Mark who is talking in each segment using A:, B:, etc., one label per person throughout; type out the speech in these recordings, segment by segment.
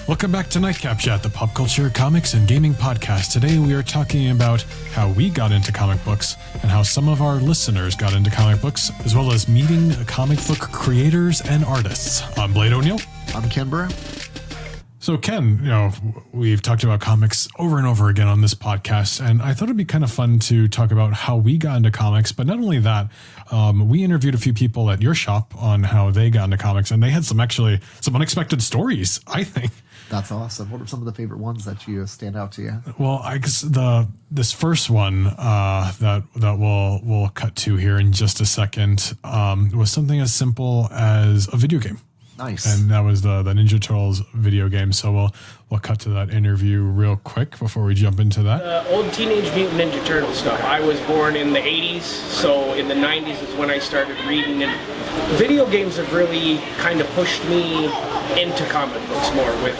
A: Welcome back to Nightcap Chat, the pop culture, comics, and gaming podcast. Today we are talking about how we got into comic books and how some of our listeners got into comic books, as well as meeting comic book creators and artists. I'm Blade O'Neill.
B: I'm Ken Brown.
A: So Ken, we've talked about comics over and over again on this podcast, and I thought it'd be kind of fun to talk about how we got into comics. But not only that, we interviewed a few people at your shop on how they got into comics, and they had some unexpected stories, I think.
B: That's awesome. What are some of the favorite ones that you stand out to you?
A: Well, I guess this first one that we'll cut to here in just a second was something as simple as a video game.
B: Nice.
A: And that was the Ninja Turtles video game. So we'll cut to that interview real quick before we jump into that.
C: Old Teenage Mutant Ninja Turtle stuff. I was born in the 80s, so in the 90s is when I started reading. And video games have really kind of pushed me into comic books more, with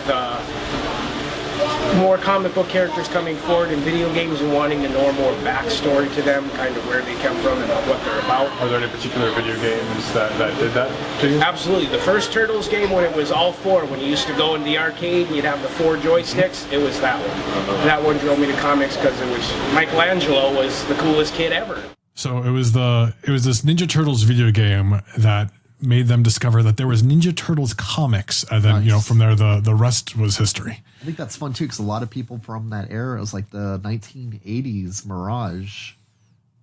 C: more comic book characters coming forward in video games and wanting to know more backstory to them, kind of where they come from and what they're about.
D: Are there any particular video games that did that to you?
C: Absolutely. The first Turtles game, when it was all four, when you used to go in the arcade and you'd have the 4 joysticks, it was that one. That one drove me to comics because it was Michelangelo was the coolest kid ever.
A: So it was this Ninja Turtles video game that made them discover that there was Ninja Turtles comics, and then
B: Nice.
A: From there the rest was history.
B: I think that's fun too, because a lot of people from that era, it was like the 1980s Mirage,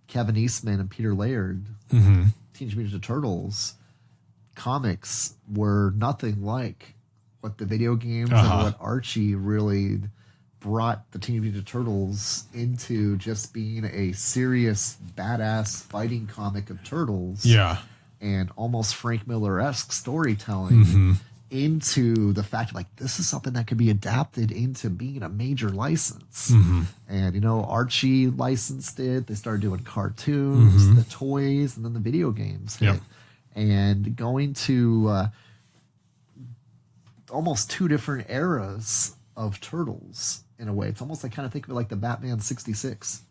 B: Kevin Eastman and Peter Laird, Teenage Mutant Ninja Turtles comics were nothing like what the video games and what Archie really brought the Teenage Mutant Ninja Turtles into, just being a serious, badass fighting comic of turtles.
A: Yeah.
B: And almost Frank Miller-esque storytelling into the fact of, like, this is something that could be adapted into being a major license. And, Archie licensed it. They started doing cartoons, the toys, and then the video games hit.
A: Yep.
B: And going to almost 2 different eras of Turtles in a way. It's almost like, kind of think of it like the Batman 66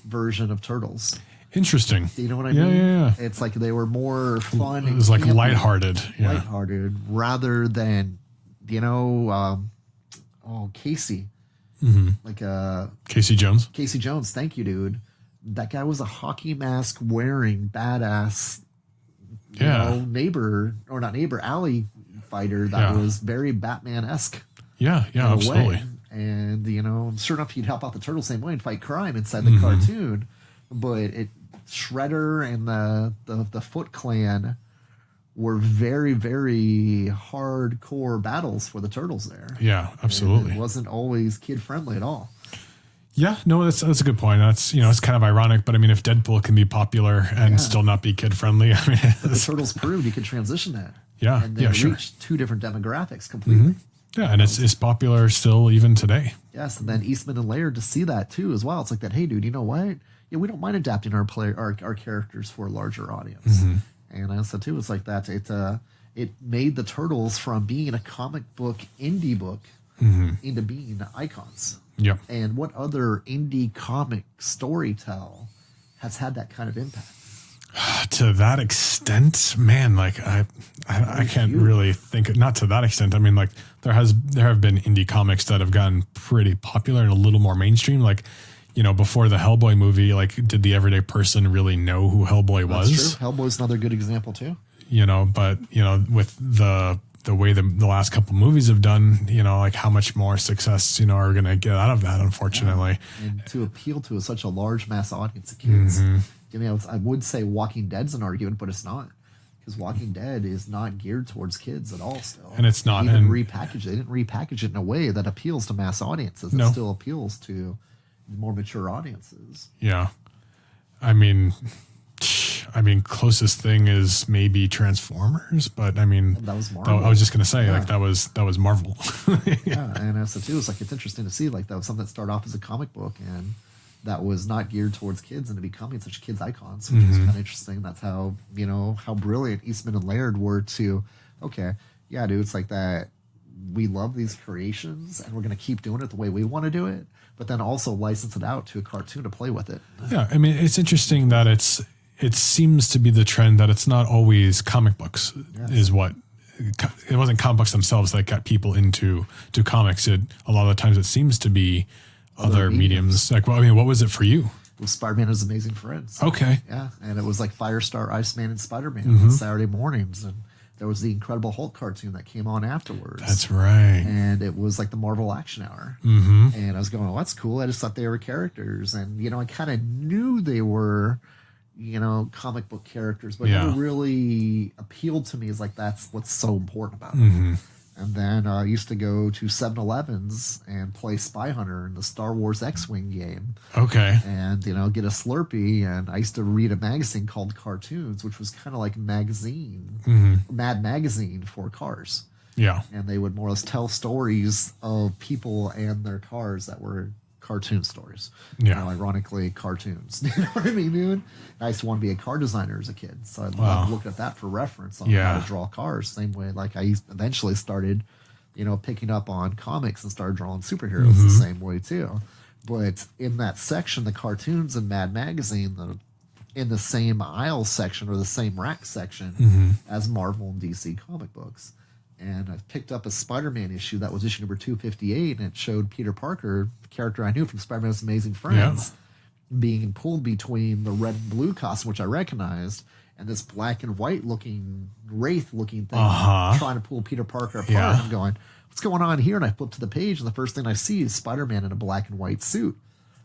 B: version of Turtles.
A: Interesting.
B: Do you know what I mean?
A: Yeah.
B: It's like they were more fun.
A: It was like lighthearted. Yeah.
B: Lighthearted, rather than, Casey. Like
A: Casey Jones.
B: Casey Jones. Thank you, dude. That guy was a hockey mask wearing badass, alley fighter that was very Batman-esque.
A: Yeah, absolutely.
B: And, sure enough, he'd help out the Turtles same way and fight crime inside the cartoon. But Shredder and the Foot Clan were very, very hardcore battles for the Turtles there.
A: Yeah, absolutely.
B: And it wasn't always kid-friendly at all.
A: Yeah, no, that's a good point. That's, it's kind of ironic, but I mean, if Deadpool can be popular and still not be kid-friendly, I mean...
B: But the Turtles proved you could transition that.
A: Yeah,
B: and then
A: sure.
B: reach 2 different demographics completely.
A: Yeah, and it's popular still even today.
B: Yes, and then Eastman and Laird to see that too as well. It's like that, hey, dude, you know what? Yeah, we don't mind adapting our characters for a larger audience. And I said too, it's like that. It made the Turtles from being a comic book indie book into being icons.
A: Yep.
B: And what other indie comic storytell has had that kind of impact?
A: To that extent, man, like I can't really think, not to that extent. I mean, like there have been indie comics that have gotten pretty popular and a little more mainstream. Like, before the Hellboy movie, like, did the everyday person really know who Hellboy was?
B: That's true. Hellboy's another good example too.
A: But with the way the last couple movies have done, like how much more success, are going to get out of that, unfortunately.
B: Yeah. And to appeal to such a large mass audience of kids. I would say Walking Dead's an argument, but it's not. Because Walking Dead is not geared towards kids at all still.
A: And it's not.
B: They didn't repackage it in a way that appeals to mass audiences. It still appeals to more mature audiences.
A: Yeah. I mean, closest thing is maybe Transformers, but I mean,
B: that was Marvel.
A: I was just going to say, like, that was Marvel.
B: Yeah. And as too, it's like, it's interesting to see, like, that was something that started off as a comic book and that was not geared towards kids into becoming such kids icons, which is kind of interesting. That's how, how brilliant Eastman and Laird were to, dude, it's like that. We love these creations and we're going to keep doing it the way we want to do it, but then also license it out to a cartoon to play with it.
A: Yeah. I mean, it's interesting that it seems to be the trend that it's not always comic books is what it wasn't comic books themselves that got people into comics. A lot of the times it seems to be other mediums. Like, well, I mean, what was it for you?
B: It was Spider-Man and His Amazing Friends.
A: Okay.
B: Yeah, and it was like Firestar, Iceman, and Spider-Man on Saturday mornings, and there was the Incredible Hulk cartoon that came on afterwards.
A: That's right.
B: And it was like the Marvel Action Hour. Mm-hmm. And I was going, oh, that's cool. I just thought they were characters. And, I kind of knew they were, comic book characters, but it never really appealed to me as like, that's what's so important about it. And then I used to go to 7-Elevens and play Spy Hunter in the Star Wars X-Wing game.
A: Okay.
B: And, get a Slurpee. And I used to read a magazine called Cartoons, which was kind of like Mad Magazine for cars.
A: Yeah.
B: And they would more or less tell stories of people and their cars that were cartoon stories.
A: Yeah.
B: Ironically, cartoons. You know what I mean, dude? I used to want to be a car designer as a kid. So I looked at that for reference on how to draw cars. Same way, like I eventually started, picking up on comics and started drawing superheroes the same way too. But in that section, the cartoons in Mad Magazine, in the same aisle section or the same rack section as Marvel and DC comic books. And I picked up a Spider-Man issue that was issue number 258, and it showed Peter Parker, the character I knew from Spider-Man's Amazing Friends, being pulled between the red and blue costume, which I recognized, and this black and white looking, wraith looking thing trying to pull Peter Parker apart. And I'm going, what's going on here? And I flip to the page, and the first thing I see is Spider-Man in a black and white suit.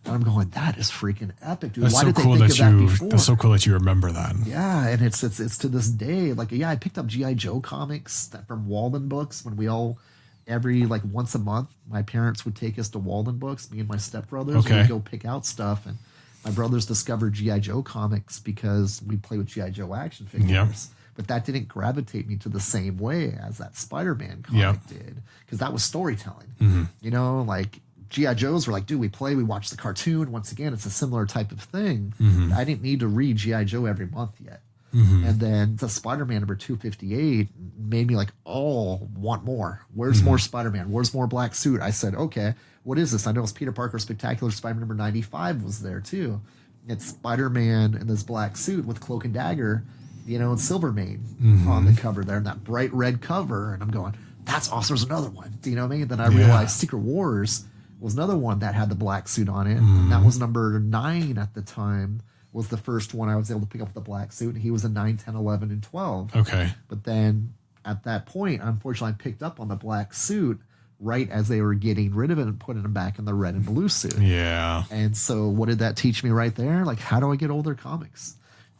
B: And I'm going, that is freaking epic, dude.
A: That's
B: Why
A: so
B: did
A: cool
B: they think of that before?
A: That's so cool that you remember that.
B: Yeah, and it's to this day. Like, I picked up G.I. Joe comics from Walden Books when we all, every like once a month, my parents would take us to Walden Books, me and my stepbrothers. Okay. We'd go pick out stuff. And my brothers discovered G.I. Joe comics because we play with G.I. Joe action figures. Yep. But that didn't gravitate me to the same way as that Spider-Man comic did. Because that was storytelling. Like G.I. Joes were like, dude, we watch the cartoon. Once again, it's a similar type of thing. I didn't need to read G.I. Joe every month yet. And then the Spider-Man number 258 made me like, oh, want more. Where's more Spider-Man? Where's more black suit? I said, okay, what is this? I know it's Peter Parker Spectacular Spider-Man number 95 was there too. It's Spider-Man in this black suit with Cloak and Dagger, and Silvermane on the cover there, and that bright red cover. And I'm going, that's awesome. There's another one. You know what I mean? Then I realized Secret Wars was another one that had the black suit on it. And that was number 9 at the time, was the first one I was able to pick up with the black suit. And he was a 9, 10, 11, and 12.
A: Okay.
B: But then at that point, unfortunately, I picked up on the black suit right as they were getting rid of it and putting him back in the red and blue suit.
A: Yeah.
B: And so what did that teach me right there? Like, how do I get older comics?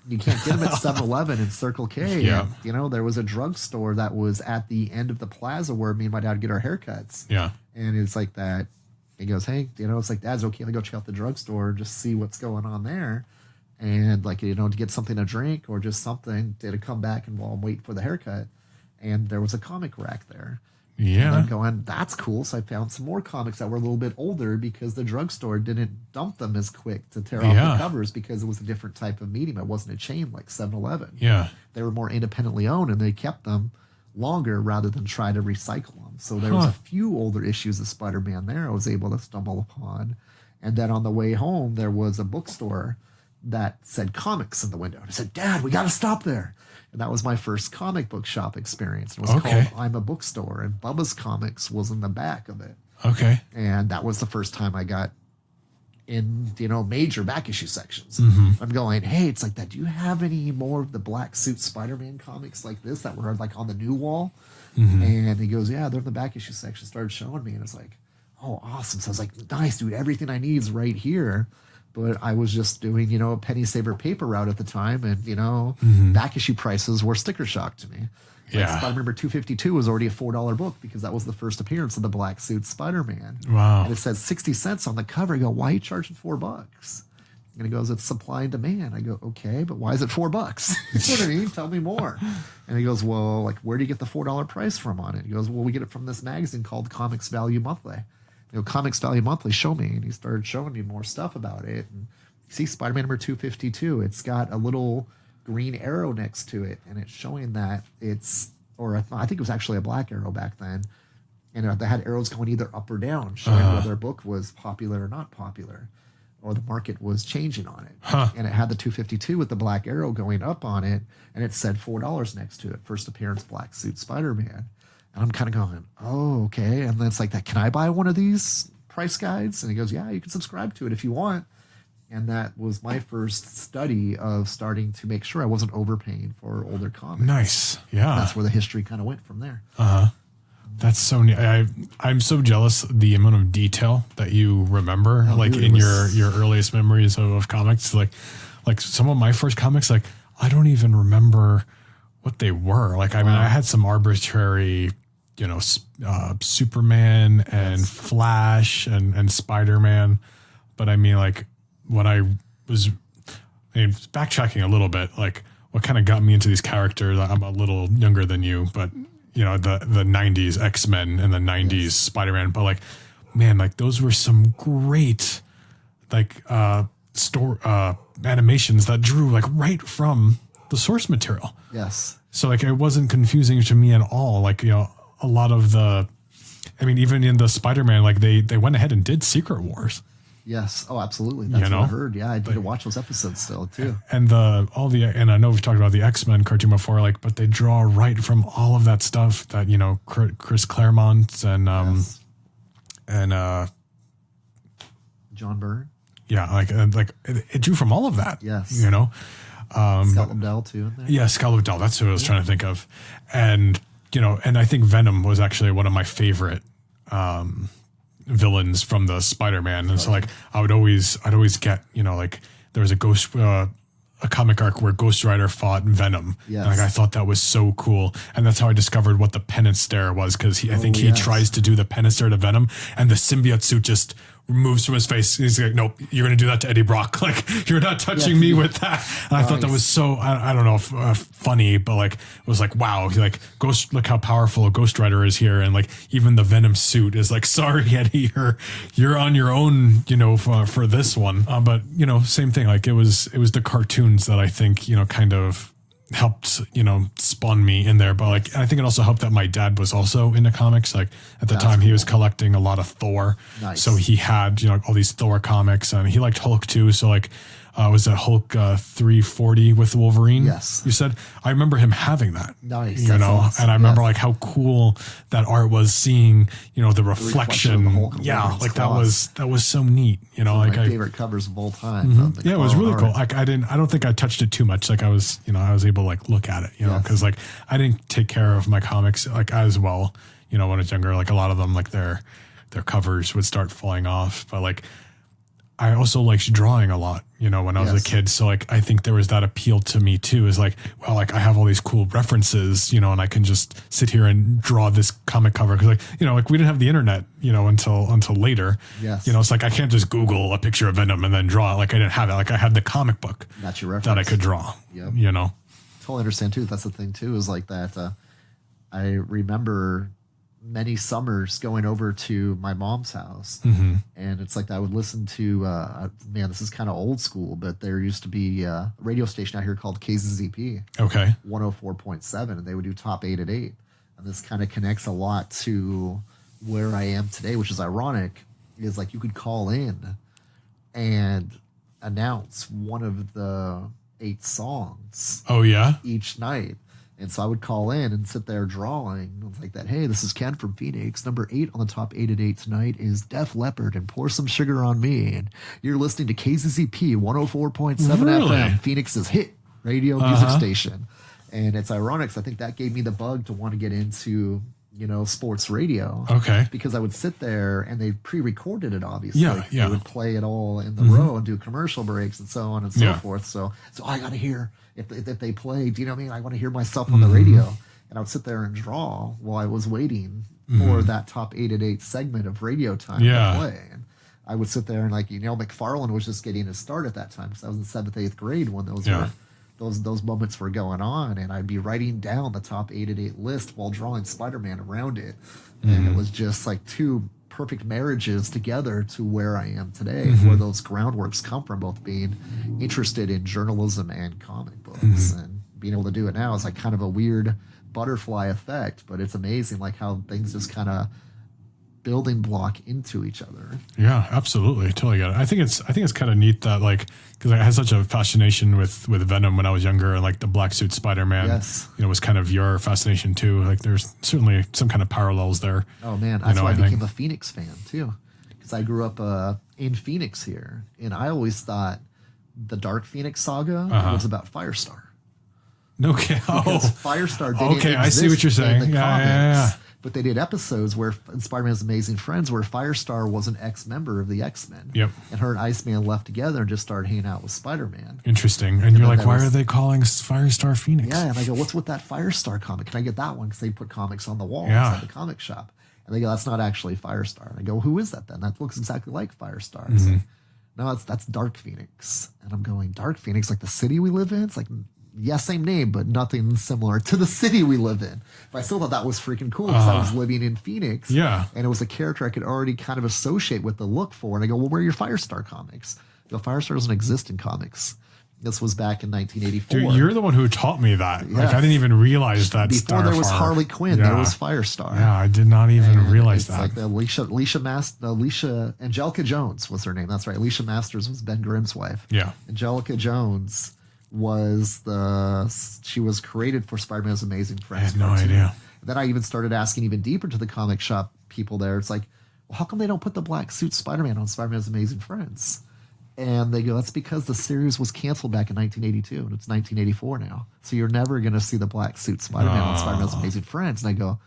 B: You can't get them at 7-Eleven and Circle K.
A: Yeah.
B: And, there was a drugstore that was at the end of the plaza where me and my dad would get our haircuts.
A: Yeah.
B: And it's like that. He goes, hey, it's like, Dad's okay. Let me go check out the drugstore, just see what's going on there. And like, to get something to drink or just something to come back and while I'm waiting for the haircut. And there was a comic rack there.
A: Yeah.
B: And I'm going, that's cool. So I found some more comics that were a little bit older because the drugstore didn't dump them as quick to tear off the covers because it was a different type of medium. It wasn't a chain like 7-Eleven.
A: Yeah.
B: They were more independently owned and they kept them longer rather than try to recycle them. So there was a few older issues of Spider-Man there I was able to stumble upon. And then on the way home, there was a bookstore that said comics in the window. And I said, Dad, we got to stop there. And that was my first comic book shop experience. It was called I'm a Bookstore. And Bubba's Comics was in the back of it.
A: Okay.
B: And that was the first time I got in, major back issue sections. I'm going, hey, it's like that. Do you have any more of the black suit Spider-Man comics like this that were like on the new wall? And he goes, yeah, they're in the back issue section. Started showing me. And it's like, oh, awesome. So I was like, nice, dude. Everything I need is right here. But I was just doing, a penny saver paper route at the time. And, back issue prices were sticker shock to me. Like Spider-Man number 252 was already a $4 book because that was the first appearance of the black suit Spider-Man.
A: Wow.
B: And it says 60 cents on the cover. I go, why are you charging $4? And he goes, it's supply and demand. I go, okay, but why is it $4? You know what I mean? Tell me more. And he goes, well, like, where do you get the $4 price from on it? He goes, well, we get it from this magazine called Comics Value Monthly. Comics Value Monthly, show me. And he started showing me more stuff about it. And you see Spider-Man number 252. It's got a little green arrow next to it. And it's showing that I think it was actually a black arrow back then. And they had arrows going either up or down, showing whether a book was popular or not popular. or the market was changing on it.
A: Huh.
B: And it had the 252 with the black arrow going up on it, and it said $4 next to it. First appearance, black suit, Spider-Man. And I'm kind of going, oh, okay. And then it's like that. Can I buy one of these price guides? And he goes, yeah, you can subscribe to it if you want. And that was my first study of starting to make sure I wasn't overpaying for older comics.
A: Nice. Yeah.
B: That's where the history kind of went from there.
A: That's so neat. I'm so jealous the amount of detail that you remember, in your earliest memories of comics. Like some of my first comics, like I don't even remember what they were. Like, I mean, I had some arbitrary, Superman and Flash and Spider-Man. But I mean, like when I was backtracking a little bit, like what kind of got me into these characters, I'm a little younger than you, but the 90s X-Men and the 90s Spider-Man, but like, man, like those were some great animations that drew like right from the source material.
B: Yes.
A: So like it wasn't confusing to me at all. Like, a lot of even in the Spider-Man, like they went ahead and did Secret Wars.
B: Yes. Oh, absolutely. That's what I heard. Yeah, I need to watch those episodes still too.
A: And and I know we've talked about the X-Men cartoon before, like, but they draw right from all of that stuff that, Chris Claremont and
B: John Byrne.
A: Yeah, it drew from all of that.
B: Yes.
A: Scott
B: Lobdell too in there.
A: Yeah, Scott Lobdell. That's who I was trying to think of. And, and I think Venom was actually one of my favorite villains from the Spider-Man. And so like I'd always get, there was a comic arc where Ghost Rider fought Venom.
B: Yes.
A: And I thought that was so cool. And that's how I discovered what the penance stare was, because I think he tries to do the penance stare to Venom, and the symbiote suit just removes from his face. He's like, nope, you're going to do that to Eddie Brock. Like, you're not touching me with that. And I thought that was so, I don't know, if, funny, but like, it was like, wow, like, look how powerful a Ghost Rider is here. And like, even the Venom suit is like, sorry, Eddie, you're on your own, for this one. But, same thing. Like, it was the cartoons that I think, kind of helped, spawn me in there. But like, I think it also helped that my dad was also into comics. Like at the time he was collecting a lot of Thor.
B: Nice.
A: So he had, all these Thor comics, and he liked Hulk too. So like, was that Hulk 340 with Wolverine?
B: Yes.
A: You said, I remember him having that.
B: Nice.
A: Awesome. And I remember like how cool that art was, seeing, the reflection. Like that was so neat.
B: My favorite covers of all time.
A: Yeah, it was really cool. Like I don't think I touched it too much. Like I was able to like look at it, because like I didn't take care of my comics like as well, when I was younger. Like a lot of them, like their covers would start falling off. But like I also liked drawing a lot, when I was a kid. So like, I think there was that appeal to me too, is like, well, like I have all these cool references, and I can just sit here and draw this comic cover. Cause like, like we didn't have the internet, until later.
B: Yes.
A: It's like, I can't just Google a picture of Venom and then draw it. Like I didn't have it. Like I had the comic book
B: That's your reference.
A: that I could draw,
B: Totally understand too. That's the thing too, is like that. I remember many summers going over to my mom's house, and it's like I would listen to man, this is kind of old school, but there used to be a radio station out here called KZZP 104.7, and they would do Top 8 at 8, and this kind of connects a lot to where I am today, which is ironic. Is like you could call in and announce one of the 8 songs each night. And so I would call in and sit there drawing. It's like that. Hey, this is Ken from Phoenix. Number 8 on the Top 8 at 8 tonight is Def Leppard and Pour Some Sugar on Me. And you're listening to KZZP 104.7 FM, Phoenix's hit radio music station. And it's ironic, 'cause I think that gave me the bug to want to get into, sports radio.
A: Okay.
B: Because I would sit there and they pre-recorded it, obviously.
A: Yeah.
B: They would play it all in the row and do commercial breaks and so on and so forth. So I got to hear if they played, you know what I mean? I want to hear myself on the radio. And I would sit there and draw while I was waiting for that Top 8 at 8 segment of radio time to play. And I would sit there and like, McFarlane was just getting his start at that time, because I was in 7th, 8th grade when those moments were going on, and I'd be writing down the Top 8 at 8 list while drawing Spider-Man around it. And it was just like two perfect marriages together to where I am today, where those groundworks come from, both being interested in journalism and comic books. And being able to do it now is like kind of a weird butterfly effect, but it's amazing like how things just kind of building block into each other.
A: Yeah, absolutely. Totally get it. I think it's kind of neat that like, because I had such a fascination with Venom when I was younger, and like the black suit Spider-Man,
B: Yes.
A: was kind of your fascination too. Like there's certainly some kind of parallels there.
B: Oh man, that's why I became a Phoenix fan too. Because I grew up in Phoenix here, and I always thought the Dark Phoenix saga was about Firestar.
A: Okay.
B: Because Firestar didn't
A: okay, I see what you're saying.
B: in the comics,
A: Yeah.
B: But they did episodes where in Spider-Man's Amazing Friends where Firestar was an ex-member of the X-Men.
A: Yep.
B: And her and Iceman left together and just started hanging out with Spider-Man.
A: Interesting. And you're like, why are they calling Firestar Phoenix?
B: Yeah, and I go, what's with that Firestar comic? Can I get that one? Because they put comics on the wall
A: Yeah.
B: inside the comic shop. And they go, that's not actually Firestar. And I go, who is that then? That looks exactly like Firestar. It's like, no, that's Dark Phoenix. And I'm going, Dark Phoenix, like the city we live in? It's like, yeah, same name, but nothing similar to the city we live in. But I still thought that was freaking cool because I was living in Phoenix.
A: Yeah.
B: And it was a character I could already kind of associate with the look for. And I go, well, where are your Firestar comics? The Firestar doesn't exist in comics. This was back in 1984.
A: Dude, you're the one who taught me that.
B: Yeah.
A: Like, I didn't even realize that.
B: Before there was Harley Quinn, there was Firestar.
A: Yeah, I did not even realize
B: it's
A: that.
B: Like Alicia Angelica Jones was her name. That's right. Alicia Masters was Ben Grimm's wife.
A: Yeah.
B: Angelica Jones she was created for Spider-Man's Amazing Friends.
A: I had no
B: cartoon.
A: idea.
B: And then I even started asking even deeper to the comic shop people there. It's like, well, how come they don't put the black suit Spider-Man on Spider-Man's Amazing Friends? And they go, that's because the series was canceled back in 1982, and it's 1984 now. So you're never going to see the black suit Spider-Man on Spider-Man's Amazing Friends. And I go,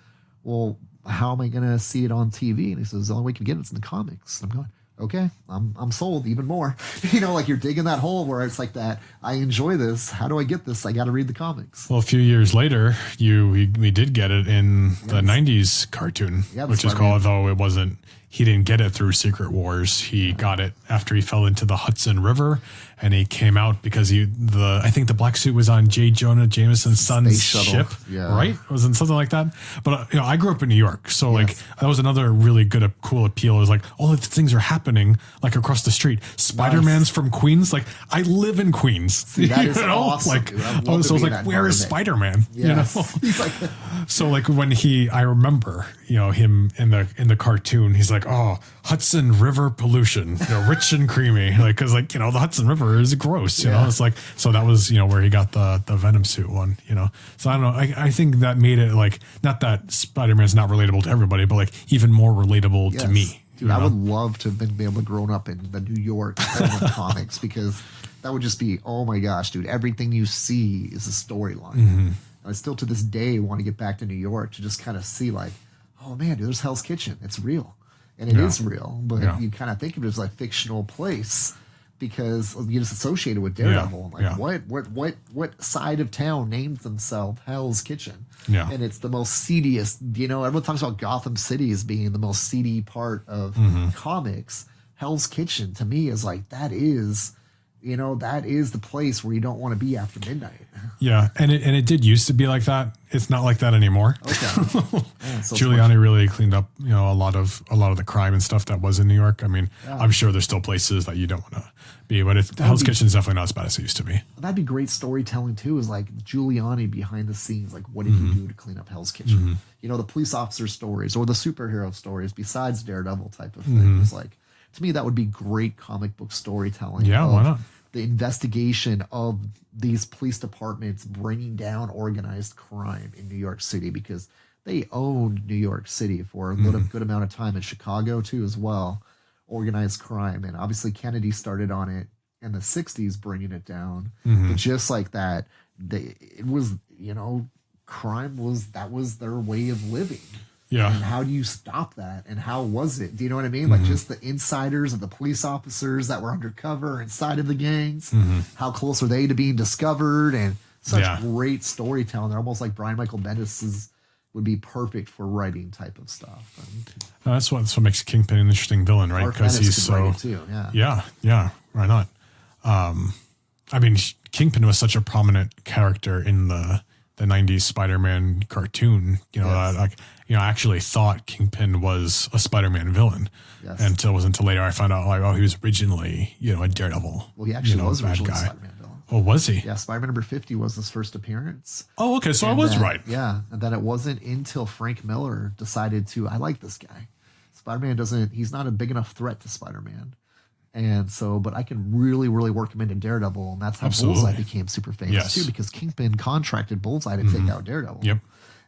B: well, how am I going to see it on TV? And he says, the only way you can get it's in the comics. And I'm going, okay, I'm sold even more. Like you're digging that hole where it's like that. I enjoy this. How do I get this? I got to read the comics.
A: Well, a few years later, we did get it in the 90s cartoon, which is called, though it wasn't, he didn't get it through Secret Wars. He got it after he fell into the Hudson River, and he came out because I think the black suit was on J. Jonah Jameson's son's ship, right? Wasn't something like that. But I grew up in New York, so like that was another really good, cool appeal. It was like all of the things are happening like across the street. Spider-Man's from Queens. Like I live in Queens.
B: See, that is awesome.
A: Like so I was like, where is Spider-Man?
B: Yes.
A: He's like, so like when I remember him in the cartoon, he's like, oh, Hudson River pollution, rich and creamy, like because like the Hudson River is gross, you know. It's like, so that was where he got the Venom suit one, So I don't know. I think that made it like, not that Spider-Man's not relatable to everybody, but like even more relatable to me.
B: Dude, I would love to have been able to grow up in the New York home of comics, because that would just be, oh my gosh, dude, everything you see is a storyline. And I still to this day want to get back to New York to just kind of see like, oh man, dude, there's Hell's Kitchen. It's real. And it is real, but you kind of think of it as like fictional place because you just associate it with Daredevil. What side of town names themselves Hell's Kitchen? Yeah. And it's the most seediest, everyone talks about Gotham City as being the most seedy part of comics. Hell's Kitchen to me is like, that is the place where you don't want to be after midnight. Yeah.
A: And it did used to be like that. It's not like that anymore.
B: Okay. So
A: Giuliani really cleaned up, a lot of the crime and stuff that was in New York. I mean, I'm sure there's still places that you don't want to be, but Hell's Kitchen is definitely not as bad as it used to be.
B: That'd be great storytelling too, is like Giuliani behind the scenes. Like, what did he do to clean up Hell's Kitchen? The police officer stories or the superhero stories besides Daredevil type of things. Like, to me, that would be great comic book storytelling.
A: Yeah, why not?
B: The investigation of these police departments bringing down organized crime in New York City, because they owned New York City for a good amount of time, in Chicago too as well, organized crime. And obviously Kennedy started on it in the 60s, bringing it down. But just like that, crime was their way of living.
A: Yeah.
B: And how do you stop that? And how was it? Do you know what I mean? Like just the insiders of the police officers that were undercover inside of the gangs. How close are they to being discovered? And such great storytelling. They're almost like Brian Michael Bendis would be perfect for writing type of stuff.
A: That's what makes Kingpin an interesting villain, right? Because he's so
B: too.
A: Yeah. Why not? I mean, Kingpin was such a prominent character in the 90s Spider-Man cartoon, I actually thought Kingpin was a Spider-Man villain until later I found out he was originally, a Daredevil.
B: Well, he actually was originally a Spider-Man villain.
A: Oh, was he?
B: Yeah, Spider-Man number 50 was his first appearance.
A: Oh, okay. So I was right.
B: Yeah. And then it wasn't until Frank Miller decided I like this guy. Spider-Man he's not a big enough threat to Spider-Man. And so, but I can really, really work him into Daredevil. And that's how Bullseye became super famous too, because Kingpin contracted Bullseye to take out Daredevil.
A: Yep.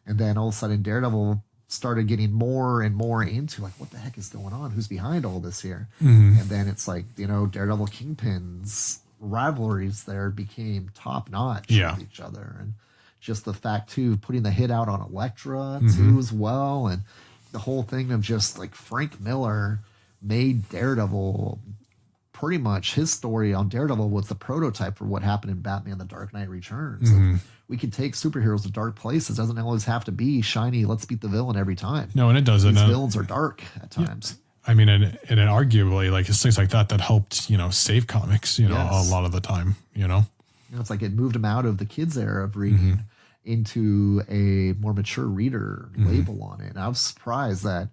B: And then all of a sudden Daredevil started getting more and more into like, what the heck is going on? Who's behind all this here? And then it's like, Daredevil Kingpin's rivalries there became top notch with each other. And just the fact too, putting the hit out on Elektra too as well. And the whole thing of just like Frank Miller made Daredevil pretty much, his story on Daredevil was the prototype for what happened in Batman The Dark Knight Returns. We can take superheroes to dark places. It doesn't always have to be shiny, let's beat the villain every time.
A: No, and it doesn't.
B: These villains are dark at times.
A: I mean, and arguably, like, it's things like that helped, save comics, a lot of the time,
B: It's like it moved them out of the kids' era of reading into a more mature reader label on it. And I was surprised that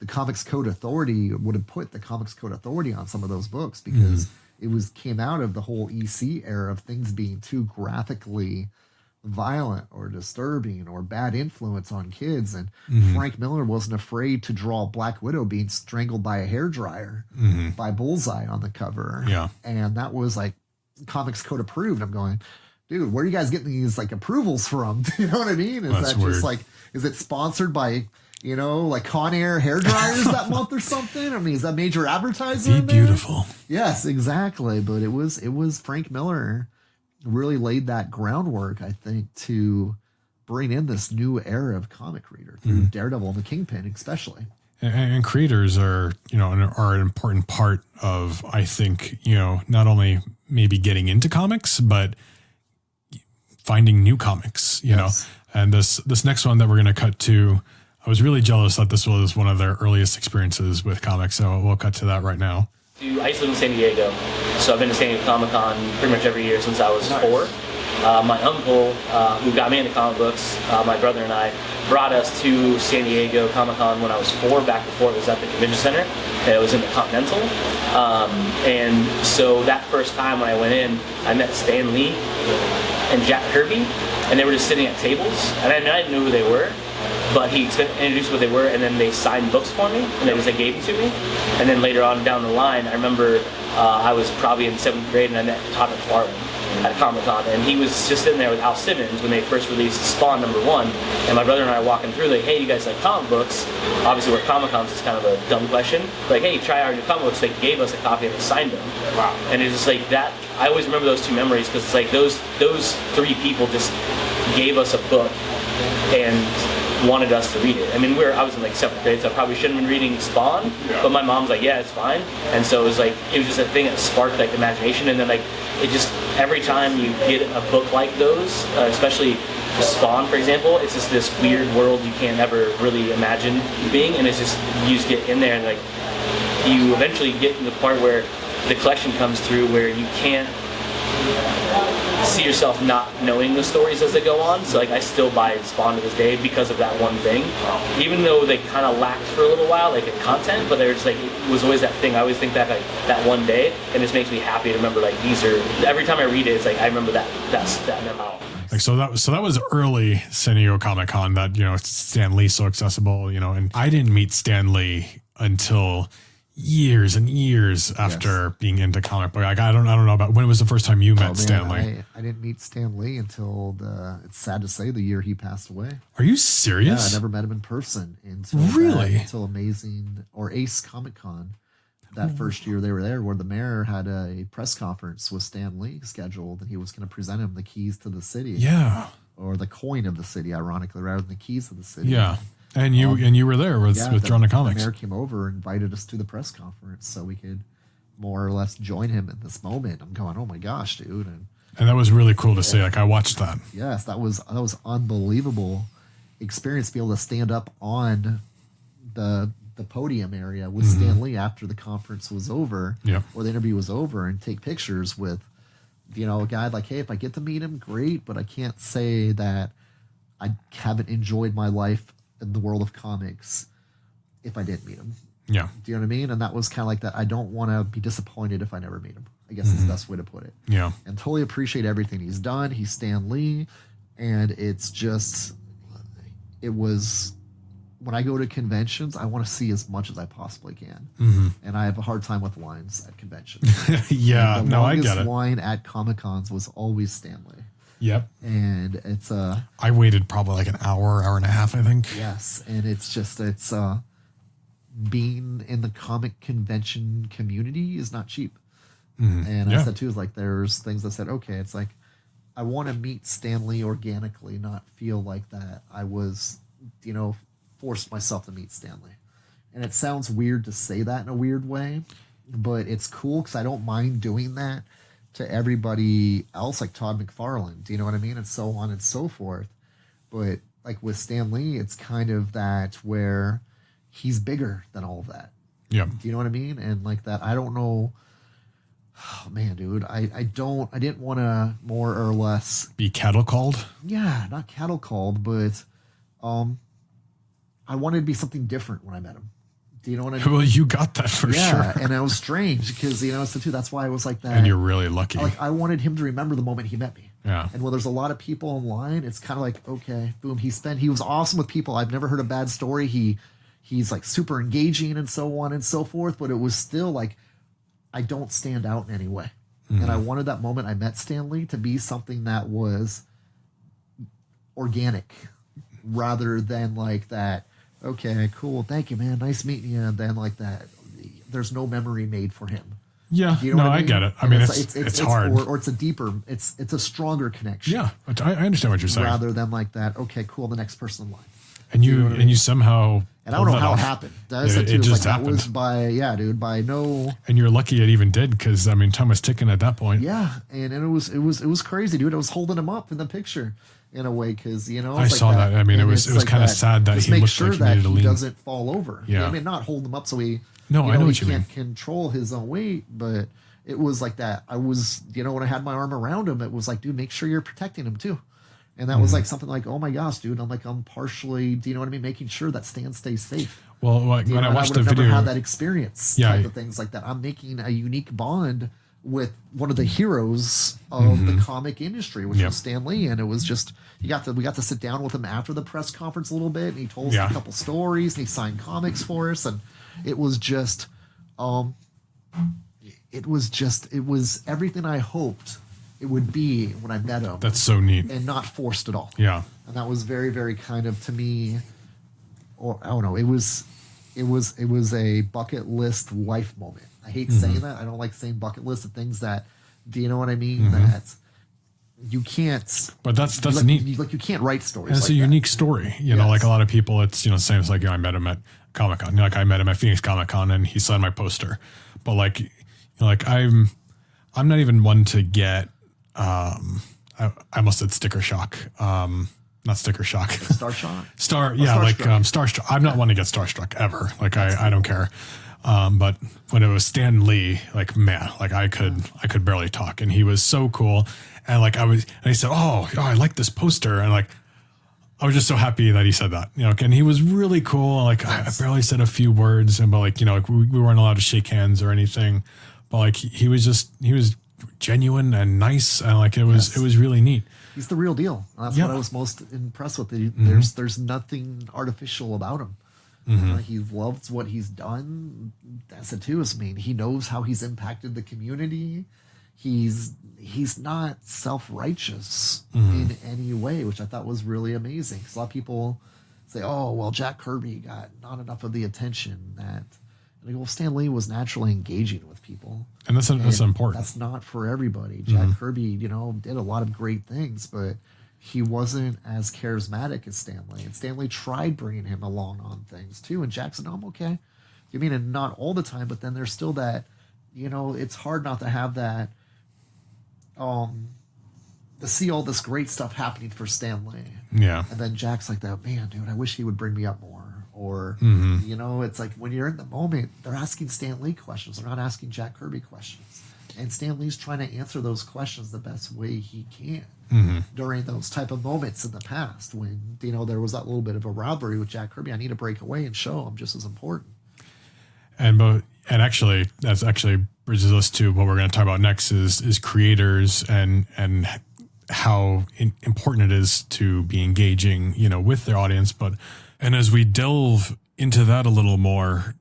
B: the Comics Code Authority would have put the Comics Code Authority on some of those books, because it came out of the whole EC era of things being too graphically violent or disturbing or bad influence on kids. And Frank Miller wasn't afraid to draw Black Widow being strangled by a hairdryer by Bullseye on the cover.
A: Yeah.
B: And that was like Comics Code approved. I'm going, dude, where are you guys getting these like approvals from? You know what I mean? Is
A: That's
B: that
A: weird.
B: Just like, is it sponsored by, like Conair hair dryers that month or something? I mean, is that major advertising?
A: Be beautiful.
B: Yes, exactly. But it was Frank Miller really laid that groundwork, I think, to bring in this new era of comic reader through Daredevil and the Kingpin, especially.
A: And creators are an important part of, I think, not only maybe getting into comics, but finding new comics, you know. And this next one that we're going to cut to, I was really jealous that this was one of their earliest experiences with comics. So we'll cut to that right now.
E: I used to live in San Diego, so I've been to San Diego Comic-Con pretty much every year since I was 4. My uncle, who got me into comic books, my brother and I, brought us to San Diego Comic-Con when I was 4, back before it was at the Convention Center. And it was in the Continental. And so that first time when I went in, I met Stan Lee and Jack Kirby, and they were just sitting at tables, and I didn't know who they were. But he introduced what they were, and then they signed books for me, and they just gave them to me. And then later on down the line, I remember I was probably in 7th grade, and I met Todd McFarlane at Comic-Con, and he was just sitting there with Al Simmons when they first released Spawn #1. And my brother and I were walking through, like, hey, you guys like comic books? Obviously, we're Comic-Cons, it's kind of a dumb question. Like, hey, try our new comic books. They gave us a copy and they signed them. Wow. And it's just like that. I always remember those two memories, because it's like those 3 people just gave us a book and wanted us to read it. I mean, I was in 7th grade, so I probably shouldn't have been reading Spawn, but my mom's like, yeah, it's fine. And so it was just a thing that sparked imagination. And then it just, every time you get a book like those, especially Spawn, for example, it's just this weird world you can't ever really imagine being, and it's just, you just get in there, and you eventually get to the part where the collection comes through where you can't see yourself not knowing the stories as they go on. So I still buy Spawn to this day because of that one thing, even though they kind of lacked for a little while in content, but they're just it was always that thing. I always think back that one day, and it makes me happy to remember these are, every time I read it, it's I remember that memo.
A: So that was early San Diego Comic-Con, that Stan Lee's so accessible, and I didn't meet Stan Lee until years and years after being into comic book. I don't know about when was the first time you met Stan Lee.
B: I didn't meet Stan Lee until it's sad to say, the year he passed away.
A: Are you serious?
B: Yeah, I never met him in person until Amazing or Ace Comic Con. That first year they were there, where the mayor had a press conference with Stan Lee scheduled, and he was going to present him the keys to the city. Yeah. Or the coin of the city, ironically, rather than the keys of the city.
A: Yeah. And you were there with Drona Comics.
B: The mayor came over and invited us to the press conference so we could more or less join him in this moment. I'm going, oh my gosh, dude.
A: And that was really cool to see. I watched that.
B: Yes, that was unbelievable experience to be able to stand up on the podium area with Stan Lee after the conference was over, or the interview was over, and take pictures with, a guy hey, if I get to meet him, great, but I can't say that I haven't enjoyed my life in the world of comics if I didn't meet him. Yeah. Do you know what I mean? And that was kind of that. I don't want to be disappointed if I never meet him, I guess is the best way to put it. Yeah. And totally appreciate everything he's done. He's Stan Lee. And it's just, it was when I go to conventions, I want to see as much as I possibly can. And I have a hard time with lines at conventions.
A: Yeah, no, I get it.
B: The longest line at Comic-Cons was always Stanley.
A: Yep.
B: And it's
A: I waited probably like an hour and a half, I think.
B: Yes, and it's being in the comic convention community is not cheap. And I said too, is like there's things that said, okay, it's like I want to meet Stanley organically, not feel like that I was, forced myself to meet Stanley. And it sounds weird to say that in a weird way, but it's cool because I don't mind doing that to everybody else, like Todd McFarlane. Do you know what I mean? And so on and so forth. But like with Stan Lee, it's kind of that where he's bigger than all of that.
A: Yeah.
B: Do you know what I mean? And like that, I don't know. Oh, man, dude, I didn't want to more or less
A: be cattle called.
B: Yeah, not cattle called, but I wanted to be something different when I met him. Do you know what I mean?
A: Well, you got that for sure.
B: Yeah, and it was strange because, so too, that's why I was like that.
A: And you're really lucky.
B: Like, I wanted him to remember the moment he met me.
A: Yeah.
B: And when there's a lot of people online, it's kind of like, okay, boom, he was awesome with people. I've never heard a bad story. He's like super engaging and so on and so forth, but it was still like, I don't stand out in any way. And I wanted that moment I met Stanley to be something that was organic rather than like that, okay, cool, thank you, man, nice meeting you, and then like that, there's no memory made for him.
A: Yeah,
B: you know
A: I get it. I mean, it's hard.
B: Or it's a deeper, it's a stronger connection.
A: Yeah, I understand what you're saying.
B: Rather than like that, okay, cool, the next person in line.
A: And you somehow...
B: And I don't know how it happened.
A: It just happened.
B: That was by no...
A: And you're lucky it even did, because, I mean, time was ticking at that point.
B: Yeah, and it was crazy, dude. I was holding him up in the picture in a way, because,
A: I saw that. I mean, it was kind of sad that he looked like he needed to lean.
B: He doesn't fall over.
A: Yeah.
B: I mean, not hold him up so he...
A: No, I know what you mean.
B: He can't control his own weight, but it was like that. I was, when I had my arm around him, it was like, dude, make sure you're protecting him, too. And that was like something like, oh my gosh, dude, I'm partially, do you know what I mean? Making sure that Stan stays safe.
A: Well, like when I watched the video,
B: never had that experience. Type of things like that. I'm making a unique bond with one of the heroes of the comic industry, which was Stan Lee, and it was just we got to sit down with him after the press conference a little bit, and he told us a couple stories, and he signed comics for us, and it was everything I hoped it would be when I met him.
A: That's so neat.
B: And not forced at all.
A: Yeah.
B: And that was very, very kind of, to me, or I don't know, it was a bucket list life moment. I hate saying that. I don't like saying bucket list of things that, do you know what I mean? That you can't.
A: But that's
B: like,
A: neat.
B: You can't write stories.
A: And it's
B: like
A: a
B: that.
A: unique story. You know, like a lot of people, it's, same as like, I met him at Comic-Con. Like I met him at Phoenix Comic-Con and he signed my poster. But like, I'm not even one to get, I almost said sticker shock. Not sticker shock.
B: Star shock.
A: Starstruck. I'm not one to get starstruck ever. Like I don't care. But when it was Stan Lee, like man, like I could barely talk, and he was so cool. And like and he said, oh, I like this poster, and like I was just so happy that he said that. And he was really cool. Like I barely said a few words, but like like we weren't allowed to shake hands or anything. But like he was genuine and nice, and like it was really neat.
B: He's the real deal. That's what I was most impressed with. There's nothing artificial about him. He loves what he's done. That's it too. He knows how he's impacted the community. He's not self-righteous in any way, which I thought was really amazing. Because a lot of people say, "Oh, well, Jack Kirby got not enough of the attention that." And I go, well, Stan Lee was naturally engaging with people.
A: And that's important.
B: That's not for everybody. Jack Kirby, did a lot of great things, but he wasn't as charismatic as Stan Lee. And Stan Lee tried bringing him along on things too. And Jack said, no, I'm okay. You mean, and not all the time, but then there's still that, it's hard not to have that, to see all this great stuff happening for Stan Lee.
A: Yeah.
B: And then Jack's like that, man, dude, I wish he would bring me up more. Or, it's like when you're in the moment, they're asking Stan Lee questions. They're not asking Jack Kirby questions. And Stan Lee's trying to answer those questions the best way he can during those type of moments in the past when, there was that little bit of a rivalry with Jack Kirby. I need to break away and show him just as important.
A: And actually, that's actually bridges us to what we're going to talk about next is creators and how important it is to be engaging, with their audience. And as we delve into that a little more,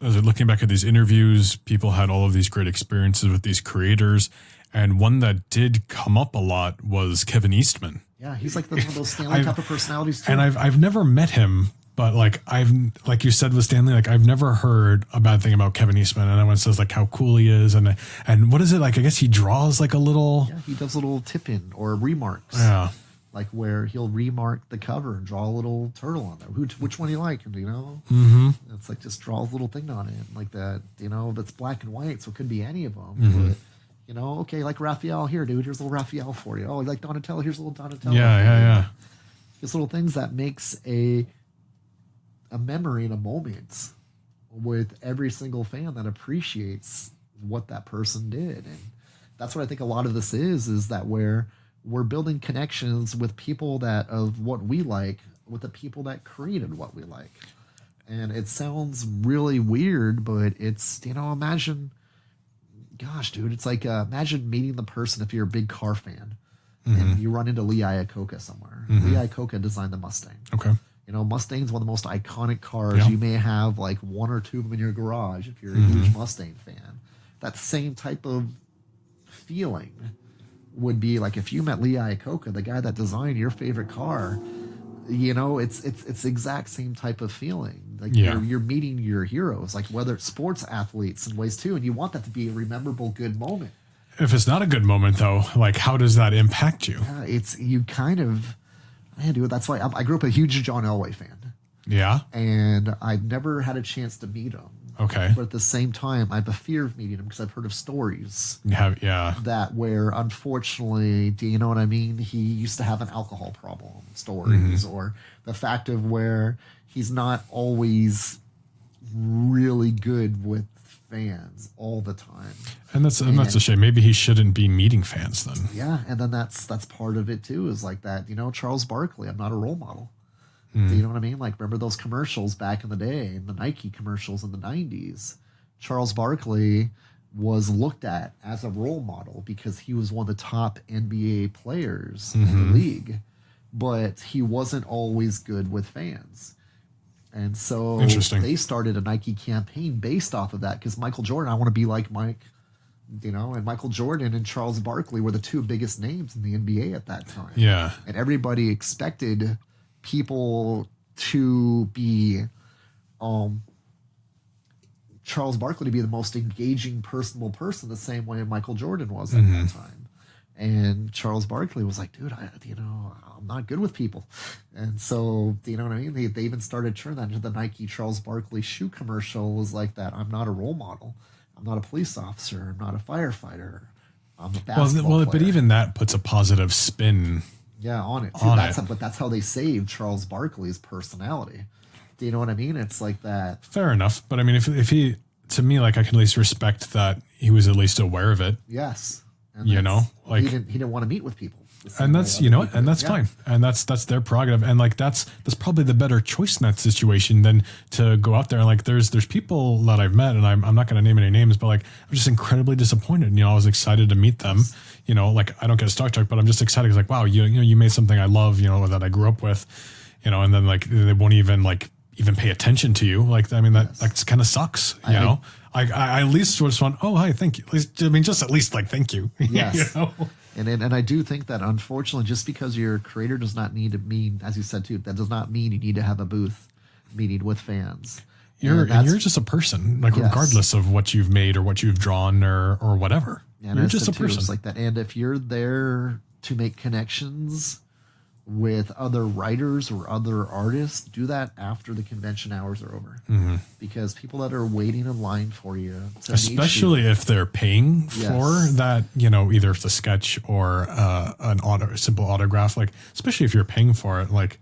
A: as I'm looking back at these interviews, people had all of these great experiences with these creators. And one that did come up a lot was Kevin Eastman.
B: Yeah, he's like one of those Stanley type of personalities too.
A: And I've never met him, but like you said with Stanley, like I've never heard a bad thing about Kevin Eastman. And everyone says like how cool he is, and what is it like? I guess he draws like a little.
B: Yeah, he does little tip in or remarks.
A: Yeah,
B: like where he'll remark the cover and draw a little turtle on there. Which one do you like? And
A: mm-hmm.
B: It's like just draw a little thing on it, like that. That's black and white, so it could be any of them.
A: Mm-hmm.
B: But, okay, like Raphael here, dude. Here's a little Raphael for you. Oh, you like Donatello? Here's a little Donatello.
A: Yeah.
B: Just little things that makes a memory and a moment with every single fan that appreciates what that person did. And that's what I think a lot of this is that where we're building connections with people that of what we like with the people that created what we like. And it sounds really weird, but it's, imagine, gosh, dude, it's like, imagine meeting the person if you're a big car fan and you run into Lee Iacocca somewhere. Lee Iacocca designed the Mustang.
A: Okay.
B: Mustang's one of the most iconic cars. Yeah. You may have like one or two of them in your garage if you're a huge Mustang fan. That same type of feeling would be like if you met Lee Iacocca, the guy that designed your favorite car. It's the exact same type of feeling. Like you're meeting your heroes, like whether it's sports athletes in ways too, and you want that to be a memorable, good moment.
A: If it's not a good moment though, like how does that impact you?
B: Yeah, it's you kind of. Man, dude, that's why I grew up a huge John Elway fan.
A: Yeah.
B: And I've never had a chance to meet him.
A: Okay.
B: But at the same time, I have a fear of meeting him because I've heard of stories.
A: Yeah.
B: That where, unfortunately, do you know what I mean? He used to have an alcohol problem stories, or the fact of where he's not always really good with fans all the time.
A: And that's a shame. Maybe he shouldn't be meeting fans then.
B: Yeah, and then that's part of it too, is like that, Charles Barkley, I'm not a role model. Do you know what I mean? Like, remember those commercials back in the day, the Nike commercials in the 90s? Charles Barkley was looked at as a role model because he was one of the top NBA players in the league, but he wasn't always good with fans. And so they started a Nike campaign based off of that because Michael Jordan, I want to be like Mike, and Michael Jordan and Charles Barkley were the two biggest names in the NBA at that time.
A: Yeah.
B: And everybody expected people to be Charles Barkley to be the most engaging, personable person the same way Michael Jordan was at that time. And Charles Barkley was like, dude, I'm not good with people. And so, do you know what I mean? They even started to turn that into the Nike Charles Barkley shoe commercial was like that. I'm not a role model. I'm not a police officer. I'm not a firefighter. I'm a basketball player.
A: But even that puts a positive spin
B: on it too. But that's how they saved Charles Barkley's personality. Do you know what I mean? It's like that.
A: Fair enough. But I mean, if he, to me, like I can at least respect that he was at least aware of it.
B: Yes. And
A: like
B: he didn't want to meet with people.
A: And that's, and that's fine. And that's their prerogative. And like, that's probably the better choice in that situation than to go out there. And like, there's people that I've met, and I'm not going to name any names, but like, I'm just incredibly disappointed. I was excited to meet them, like I don't get Star Trek, but I'm just excited. Cause like, wow, you made something I love, that I grew up with, and then like, they won't even pay attention to you. Like, I mean, that kind of sucks, I at least just want, oh, hi, thank you. At least like, thank you.
B: Yes. And I do think that, unfortunately, just because your creator does not need to mean, as you said too, that does not mean you need to have a booth meeting with fans.
A: You're just a person, like regardless of what you've made or what you've drawn or whatever.
B: And you're just a person. It's like that. And if you're there to make connections with other writers or other artists, do that after the convention hours are over. Because people that are waiting in line for you,
A: especially if they're paying for that, either it's a sketch or a simple autograph, like, especially if you're paying for it, like,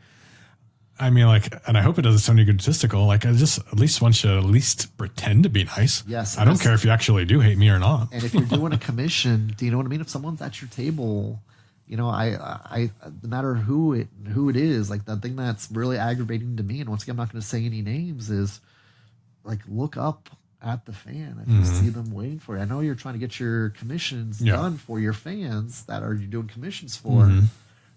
A: I mean, like, and I hope it doesn't sound egotistical. Like, I just at least want you to at least pretend to be nice.
B: Yes.
A: I don't care if you actually do hate me or not.
B: And if you're doing a commission, do you know what I mean? If someone's at your table, I no matter who it is, like the thing that's really aggravating to me, and once again, I'm not going to say any names, is like look up at the fan, if you see them waiting for you. I know you're trying to get your commissions done for your fans that are you doing commissions for,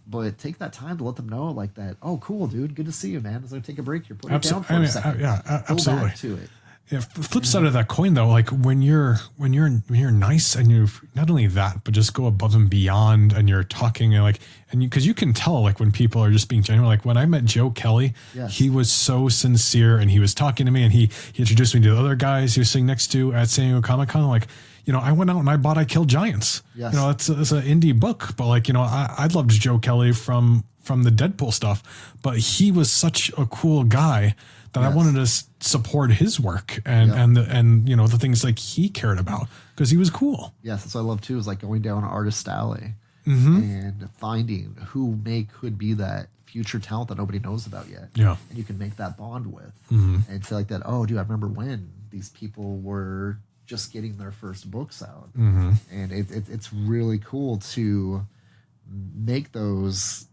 B: but take that time to let them know like that. Oh, cool, dude. Good to see you, man. I was going to take a break here. Put it down for a second.
A: Absolutely.
B: Go back to it.
A: Yeah, flip side of that coin though, like when you're nice and you not only that, but just go above and beyond and you're talking and because you can tell like when people are just being genuine. Like when I met Joe Kelly, he was so sincere and he was talking to me and he introduced me to the other guys he was sitting next to at San Diego Comic-Con. Like, I went out and I bought I Killed Giants. Yes. It's an indie book, but like, I loved Joe Kelly from the Deadpool stuff, but he was such a cool guy that I wanted to support his work and the things like he cared about because he was cool.
B: Yes, that's what I love too. Is like going down Artist Alley and finding who could be that future talent that nobody knows about yet. Yeah, and you can make that bond with and say like that. Oh, dude, I remember when these people were just getting their first books out, and it's really cool to make those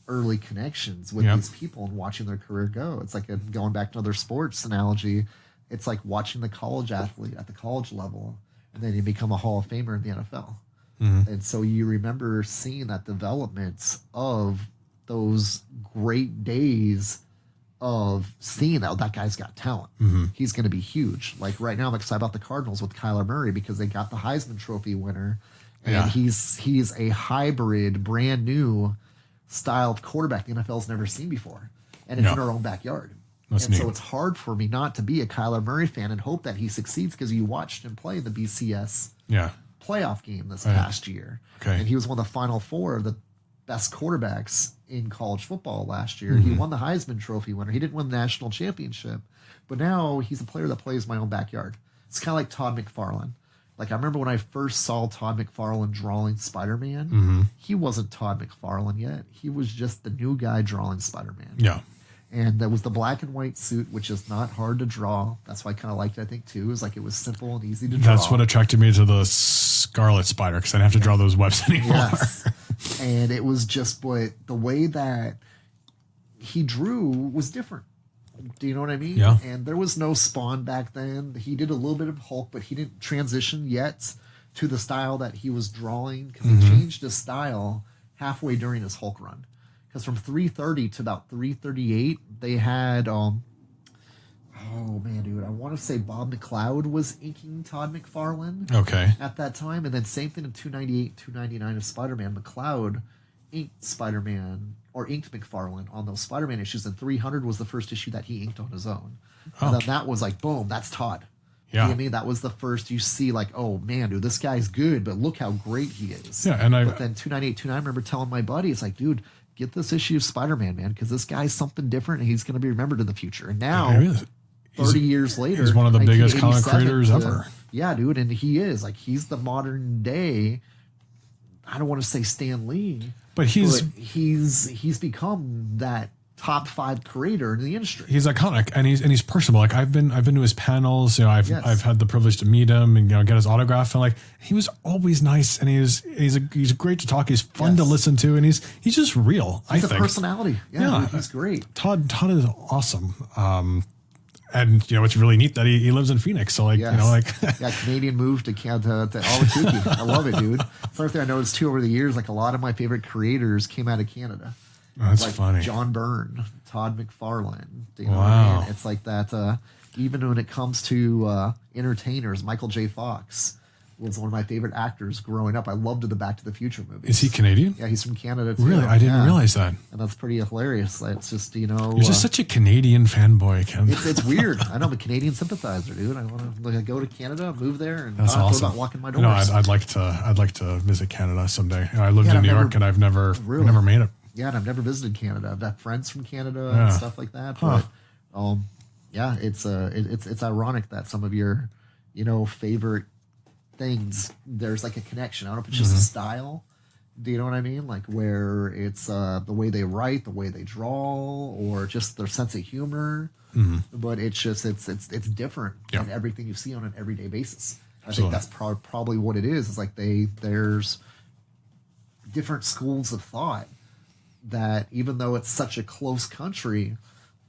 B: early connections with these people and watching their career go. It's like going back to another sports analogy. It's like watching the college athlete at the college level, and then you become a Hall of Famer in the NFL. And so you remember seeing that development of those great days of seeing that guy's got talent. He's going to be huge. Like right now, I'm excited about the Cardinals with Kyler Murray because they got the Heisman Trophy winner, and he's a hybrid, brand new style of quarterback the NFL's never seen before, and it's in our own backyard. That's neat. So it's hard for me not to be a Kyler Murray fan and hope that he succeeds because you watched him play the BCS playoff game this past year, and he was one of the Final Four of the best quarterbacks in college football last year. He won the Heisman Trophy winner. He didn't win the national championship, but now he's a player that plays my own backyard. It's kind of like Todd McFarlane. Like, I remember when I first saw Todd McFarlane drawing Spider-Man, he wasn't Todd McFarlane yet. He was just the new guy drawing Spider-Man. Yeah. And that was the black and white suit, which is not hard to draw. That's why I kind of liked it, I think, too. It was like it was simple and easy to draw.
A: That's what attracted me to the Scarlet Spider, because I didn't have to draw those webs anymore. Yes.
B: And it was just, but the way that he drew was different. Do you know what I mean? Yeah. And there was no Spawn back then. He did a little bit of Hulk, but he didn't transition yet to the style that he was drawing because he changed his style halfway during his Hulk run. Because from 330 to about 338, they had, oh man, dude, I want to say Bob McLeod was inking Todd McFarlane. Okay. At that time. And then same thing in 298, 299 of Spider-Man. McLeod inked Spider-Man or inked McFarlane on those Spider-Man issues, and 300 was the first issue that he inked on his own. Oh. And then that was like, boom, that's Todd. Yeah. You know what I mean? That was the first you see like, oh man, dude, this guy's good, but look how great he is. Yeah, but then 298, 299, I remember telling my buddy, it's like, dude, get this issue of Spider-Man, man, because this guy's something different and he's going to be remembered in the future. And now, 30 years later,
A: he's one of the biggest comic creators ever.
B: Yeah, dude, and he is. Like, he's the modern day, I don't want to say Stan Lee, but he's become that top 5 creator in the industry.
A: He's iconic and he's personable. Like I've been to his panels. I've had the privilege to meet him and get his autograph. And like he was always nice and he's great to talk. He's fun to listen to and he's just real.
B: He's a personality. Yeah, he's great.
A: Todd is awesome. And it's really neat that he lives in Phoenix. So
B: Canadian move to Canada to Tucci. I love it, dude. First thing I noticed too over the years, like a lot of my favorite creators came out of Canada.
A: Oh, that's
B: like
A: funny.
B: John Byrne, Todd McFarlane. You know what I mean? It's like that. Even when it comes to entertainers, Michael J. Fox was one of my favorite actors growing up. I loved the Back to the Future movies.
A: Is he Canadian?
B: Yeah, he's from Canada too.
A: Really? I didn't realize that.
B: And that's pretty hilarious. It's just,
A: You're just such a Canadian fanboy, Ken.
B: It's weird. I know I'm a Canadian sympathizer, dude. I want to go to Canada, move there, and
A: that's awesome.
B: About walking my doors.
A: I'd like to visit Canada someday. I lived in New York and I've never made it.
B: Yeah, and I've never visited Canada. I've got friends from Canada and stuff like that. But it's ironic that some of your, favorite things, there's like a connection. I don't know if it's just a style. Do you know what I mean? Like where it's the way they write, the way they draw, or just their sense of humor. But it's just it's different than everything you see on an everyday basis. I think that's probably what it is. It's like there's different schools of thought that even though it's such a close country,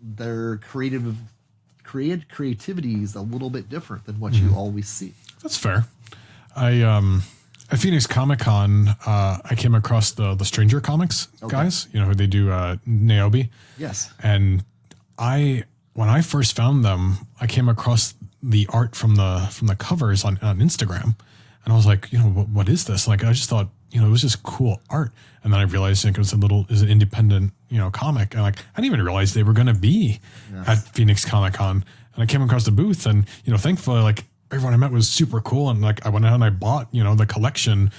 B: their creative creativity is a little bit different than what you always see.
A: That's fair. At Phoenix Comic Con, I came across the Stranger Comics guys, who they do Niobe.
B: Yes.
A: And when I first found them, I came across the art from the covers on Instagram, and I was like, what is this? Like, I just thought, it was just cool art. And then I realized it was an independent, comic. And like, I didn't even realize they were going to be at Phoenix Comic Con. And I came across the booth, and, thankfully, like, everyone I met was super cool. And like, I went out and I bought, the collection,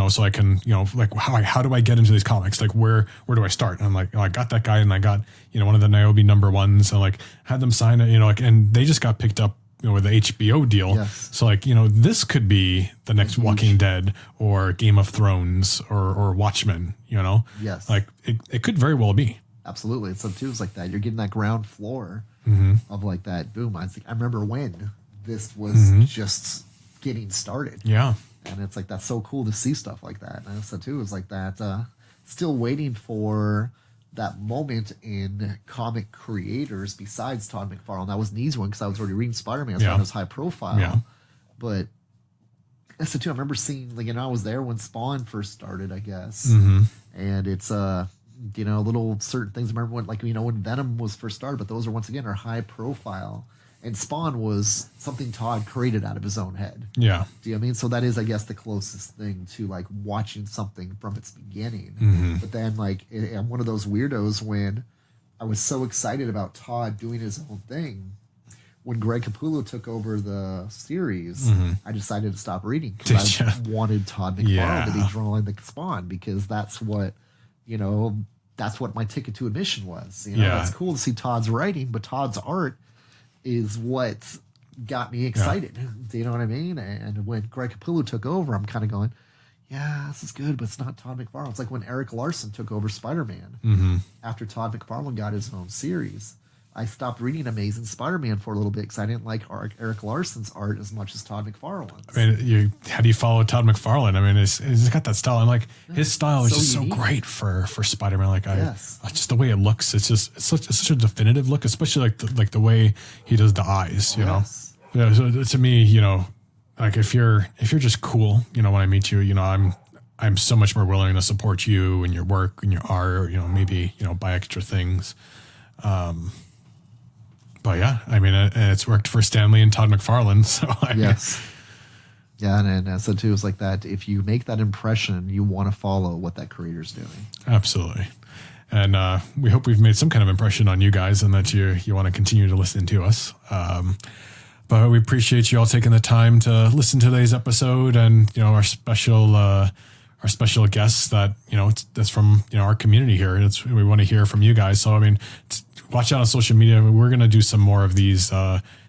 A: so I can, like, how do I get into these comics? Like, where do I start? And I'm like, I got that guy, and I got, one of the Niobe #1s, and like had them sign it, like, and they just got picked up, with the HBO deal.
B: Yes.
A: So like, this could be the next Walking Dead or Game of Thrones or Watchmen,
B: Yes.
A: like it could very well be.
B: Absolutely. So too, it's like that. You're getting that ground floor of like that. Boom. I remember when this was just getting started.
A: Yeah.
B: And it's like, that's so cool to see stuff like that. And so too, it's like that, still waiting for that moment in comic creators besides Todd McFarlane. That was an easy one because I was already reading SpiderMan, so it was high profile.
A: Yeah.
B: But so too, I remember seeing, like, I was there when Spawn first started, I guess. And it's, little certain things. I remember when, like, when Venom was first started, but those are, once again, are high profile. And Spawn was something Todd created out of his own head.
A: Yeah.
B: Do you know what I mean? So that is, I guess, the closest thing to, like, watching something from its beginning. But then, like, I'm one of those weirdos when I was so excited about Todd doing his own thing. When Greg Capullo took over the series, I decided to stop reading because I wanted Todd McFarlane to be drawing the Spawn, because that's what, that's what my ticket to admission was. It's cool to see Todd's writing, but Todd's art is what got me excited. Do you know what I mean? And when Greg Capullo took over, I'm kind of going, yeah, this is good, but it's not Todd McFarlane. It's like when Eric Larson took over SpiderMan after Todd McFarlane got his own series. I stopped reading Amazing Spider-Man for a little bit because I didn't like Eric Larson's art as much as Todd McFarlane's.
A: I mean, how do you follow Todd McFarlane? I mean, he's got that style. I'm like, his style is just so great for Spider-Man. Like, just the way it looks, it's such a definitive look, especially like the way he does the eyes. You know, so to me, like if you're just cool, when I meet you, I'm so much more willing to support you and your work and your art. Maybe buy extra things. But yeah, I mean, it's worked for Stanley and Todd McFarlane. So
B: yeah, and so too, it's like that. If you make that impression, you want to follow what that creator's doing.
A: Absolutely, and we hope we've made some kind of impression on you guys, and that you want to continue to listen to us. But we appreciate you all taking the time to listen to today's episode, and our special guests that that's from our community here. We want to hear from you guys. So I mean, watch out on social media. We're going to do some more of these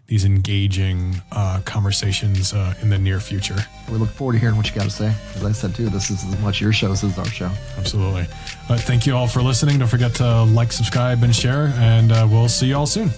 A: engaging conversations in the near future.
B: We look forward to hearing what you got to say. As I said too, this is as much your show as our show.
A: Absolutely. But thank you all for listening. Don't forget to like, subscribe, and share, and we'll see you all soon.